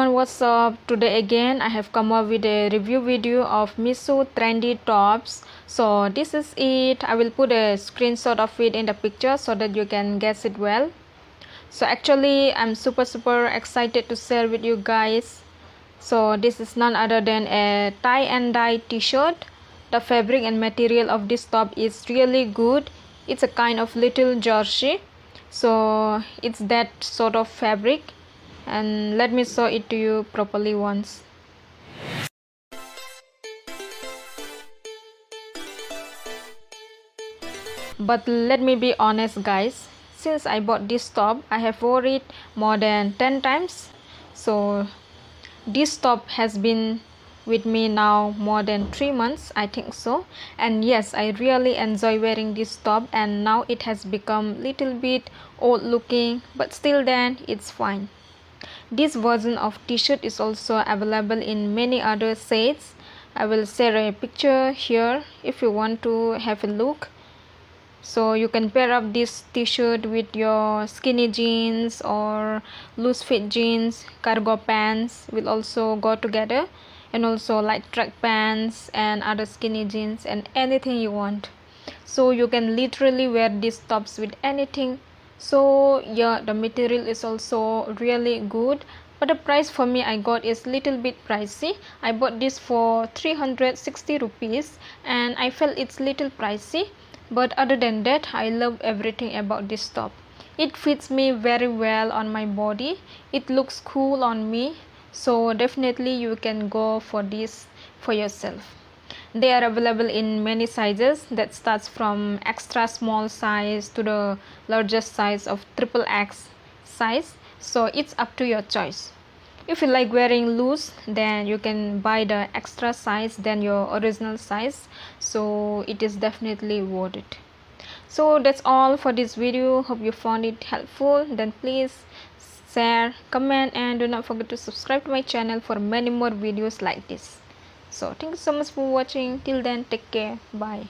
everyone, what's up? Today again I have come up with a review video of Meesho trendy tops. So this is it. I will put a screenshot of it in the picture so that you can guess it well. So actually I'm super excited to share with you guys. So this is none other than a tie and dye t-shirt. The fabric and material of this top is really good. It's a kind of little jersey. So it's that sort of fabric. And let me show it to you properly once. But let me be honest guys, since I bought this top I have worn it more than 10 times. So this top has been with me now more than 3 months, I think so. And yes, I really enjoy wearing this top, and now it has become little bit old looking, but still then it's fine. This version of t-shirt is also available in many other shades. I will share a picture here if you want to have a look. So you can pair up this t-shirt with your skinny jeans or loose fit jeans. Cargo pants will also go together, and also light track pants and other skinny jeans and anything you want. So you can literally wear these tops with anything. So yeah, the material is also really good, but the price for me I got is little bit pricey. I bought this for 360 rupees and I felt it's little pricey, but other than that I love everything about this top. It fits me very well on my body. It looks cool on me, so definitely you can go for this for yourself. They are available in many sizes that starts from extra small size to the largest size of XXX size. So it's up to your choice. If you like wearing loose, then you can buy the extra size than your original size. So it is definitely worth it. So that's all for this video. Hope you found it helpful. Then please share, comment, and do not forget to subscribe to my channel for many more videos like this. So thank you so much for watching. Till then, take care. Bye.